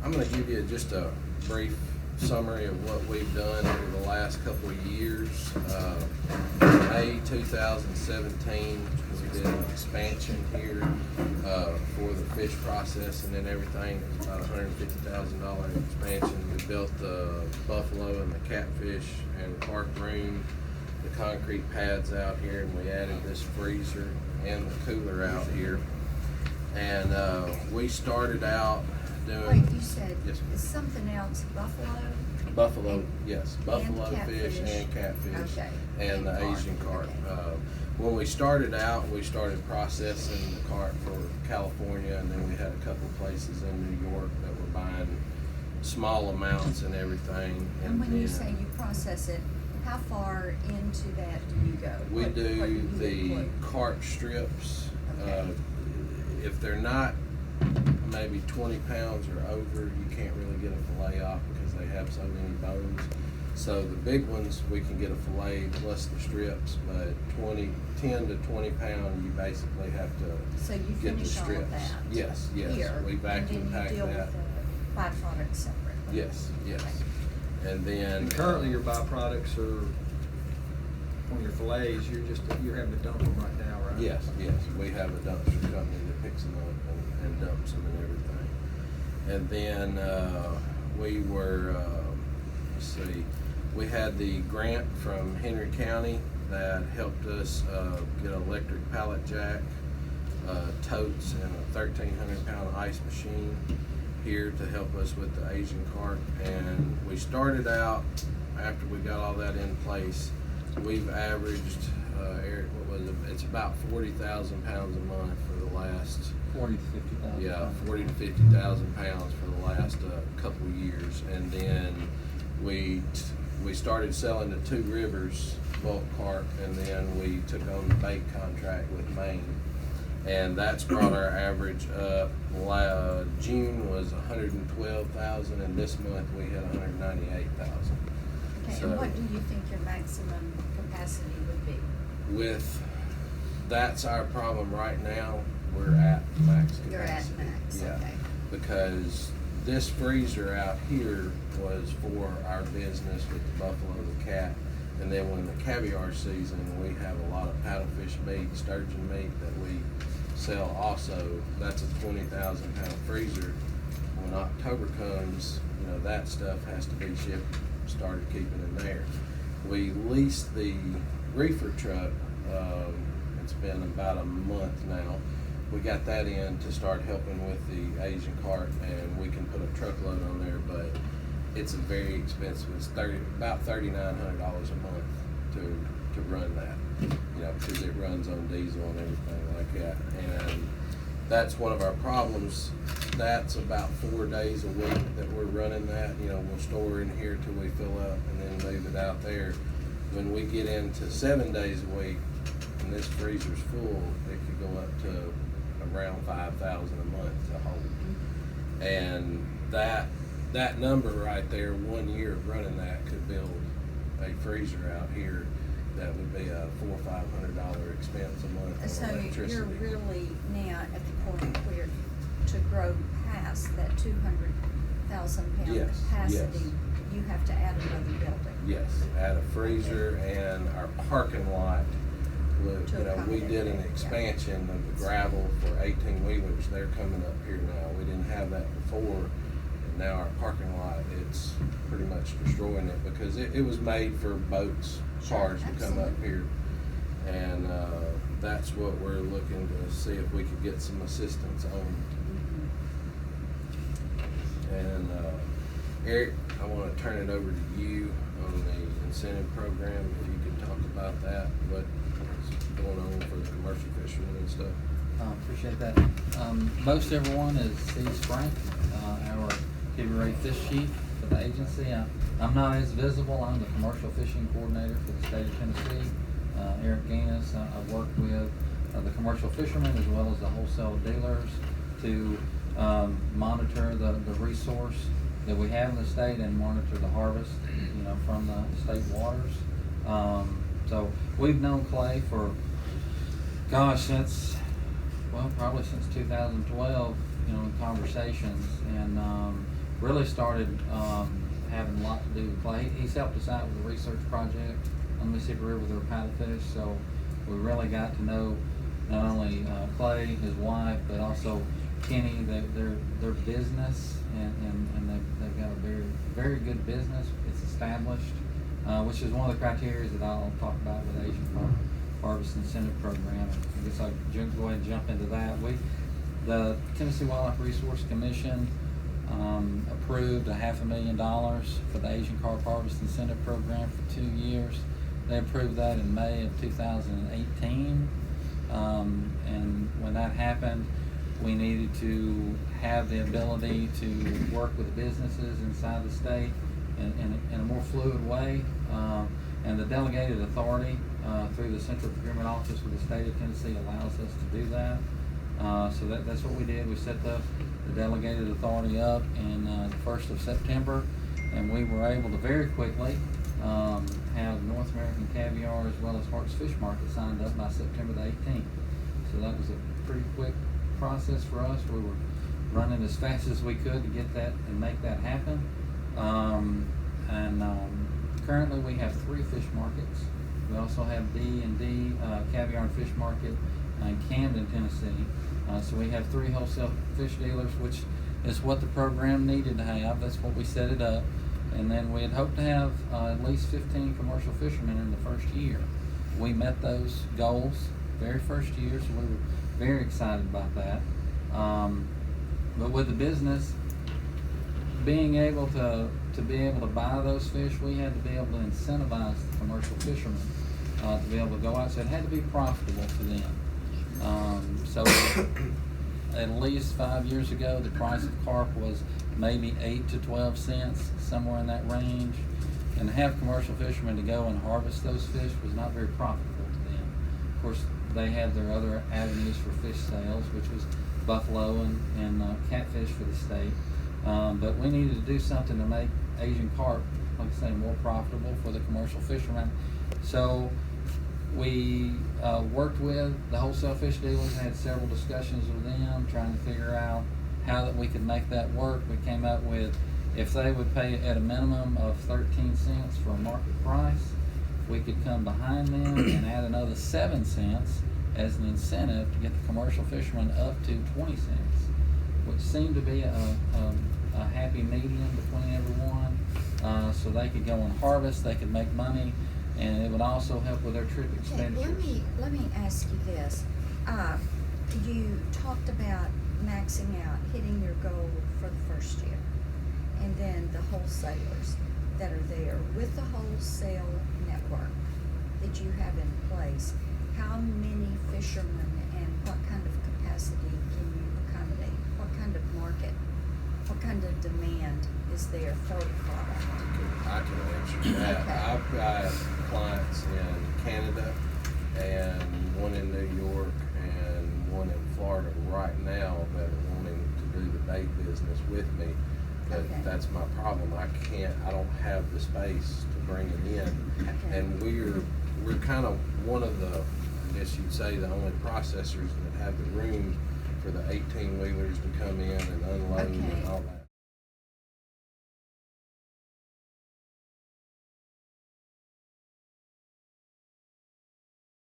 I'm going to give you just a brief summary of what we've done over the last couple of years. May 2017, we did an expansion here for the fish processing and everything. It was about $150,000 expansion. We built the buffalo and the catfish and carp room, the concrete pads out here, and we added this freezer and the cooler out here. And we started out doing. Wait, you said yes, is something else buffalo? Buffalo, yes, buffalo fish catfish. and catfish, Okay. and the carp. Asian carp. Okay. When we started out, we started processing the carp for California, and then we had a couple places in New York that were buying small amounts and everything. And when you then say you process it, how far into that do you go? we What do you the include? carp strips. Okay. If they're not maybe 20 pounds or over, you can't really get a fillet off because they have so many bones. So the big ones, we can get a fillet plus the strips, but 10 to 20 pound, you basically have to So you get the finish all strips. of that? Yes, yes. Here, We vacuum pack and then you deal that. with the byproducts separately? Yes, yes. Okay. And then And currently your byproducts are, on your fillets, you're having to dump them right now, right? yes, yes. We have a dumpster company that picks them up and dumps them and everything. And then we were, let's see, we had the grant from Henry County that helped us get an electric pallet jack, totes, and a 1,300-pound ice machine here to help us with the Asian carp. And we started out, after we got all that in place, we've averaged, Eric, what was it? It's about 40,000 pounds a month for the last 40 to 50,000. yeah, 40 to 50,000 pounds for the last couple of years. And then we started selling the Two Rivers bulk carp, and then we took on the bait contract with Maine. And that's brought our average up. June was 112,000, and this month we had 198,000. Okay, So- and what do you think your maximum capacity would be? That's our problem right now. We're at max capacity. You're at max, Yeah. okay. Because this freezer out here was for our business with the buffalo, the cat, and then when the caviar season, we have a lot of paddlefish meat, sturgeon meat that we sell also. That's a 20,000 pound freezer. When October comes, that stuff has to be shipped, started keeping in there. We leased the reefer truck. It's been about a month now. We got that in to start helping with the Asian carp, and we can put a truckload on there, but it's very expensive. It's about $3,900 a month to run that, because it runs on diesel and everything like that. And that's one of our problems. That's about 4 days a week that we're running that. We'll store in here till we fill up and then move it out there. When we get into 7 days a week and this freezer's full, it could go up to around 5,000 a month to hold. And that number right there, 1 year of running that, could build a freezer out here that would be a $400 or $500 expense a month on So electricity. you're really now at the point where to grow past that 200,000 pound Yes, capacity, yes. you have to add another building. Yes, add a freezer, and our parking lot. We did an expansion of the gravel for 18-wheelers. They're coming up here now. We didn't have that before, and now our parking lot, it's pretty much destroying it because it was made for boats, cars to come up here. And that's what we're looking to see if we could get some assistance on. And Eric, I want to turn it over to you on the incentive program. If you could talk about that, what's going on for the commercial fishermen and stuff. Appreciate that. Most everyone sees Frank, our TWRA fish chief for the agency. I'm not as visible. I'm the commercial fishing coordinator for the state of Tennessee. Eric Gaines, I work with the commercial fishermen as well as the wholesale dealers to monitor the resource that we have in the state and monitor the harvest, from the state waters. So we've known Clay for, probably since 2012, in conversations, and really started, having a lot to do with clay. He's helped us out with a research project on the Mississippi River with our paddlefish, so we really got to know not only Clay, his wife, but also Kenny, their business, and they've got a very, very good business. It's established, which is one of the criteria that I'll talk about with Asian Carp Harvest Incentive Program. I guess I'll go ahead and jump into that. The Tennessee Wildlife Resource Commission approved $500,000 for the Asian Carp Harvest Incentive Program for 2 years. They approved that in May of 2018. And when that happened, we needed to have the ability to work with businesses inside the state in a more fluid way. And the delegated authority through the Central Procurement Office with the state of Tennessee allows us to do that. So that's what we did. We set the delegated authority up in the 1st of September, and we were able to very quickly have North American Caviar as well as Hart's Fish Market signed up by September the 18th. So that was a pretty quick process for us. We were running as fast as we could to get that and make that happen. Currently we have 3 fish markets. We also have D&D Caviar and Fish Market in Camden, Tennessee. So we have 3 wholesale fish dealers, which is what the program needed to have. That's what we set it up. And then we had hoped to have at least 15 commercial fishermen in the first year. We met those goals very first year, so we were very excited about that. But with the business being able to buy those fish, we had to be able to incentivize the commercial fishermen to be able to go out. So it had to be profitable for them. So at least 5 years ago, the price of carp was maybe 8 to 12 cents, somewhere in that range. And to have commercial fishermen to go and harvest those fish was not very profitable to them. Of course, they had their other avenues for fish sales, which was buffalo and catfish for the state. But we needed to do something to make Asian carp, like I say, more profitable for the commercial fishermen. So we worked with the wholesale fish dealers, had several discussions with them, trying to figure out how that we could make that work. We came up with, if they would pay at a minimum of 13 cents for a market price, we could come behind them and add another 7 cents as an incentive to get the commercial fishermen up to 20 cents, which seemed to be a happy medium between everyone. So they could go and harvest, they could make money, and it would also help with their trip expenditures. Let me ask you this. You talked about maxing out, hitting your goal for the first year, and then the wholesalers that are there. With the wholesale network that you have in place, how many fishermen and what kind of capacity can you accommodate? What kind of market, what kind of demand is there for the product? I can answer that. Okay. I've got clients in Canada and one in New York and one in Florida right now that are wanting to do the bait business with me. But Okay. that's my problem. I don't have the space to bring them in. Okay. And we're kind of one of the, I guess you'd say, the only processors that have the room for the 18-wheelers to come in and unload Okay. and all that.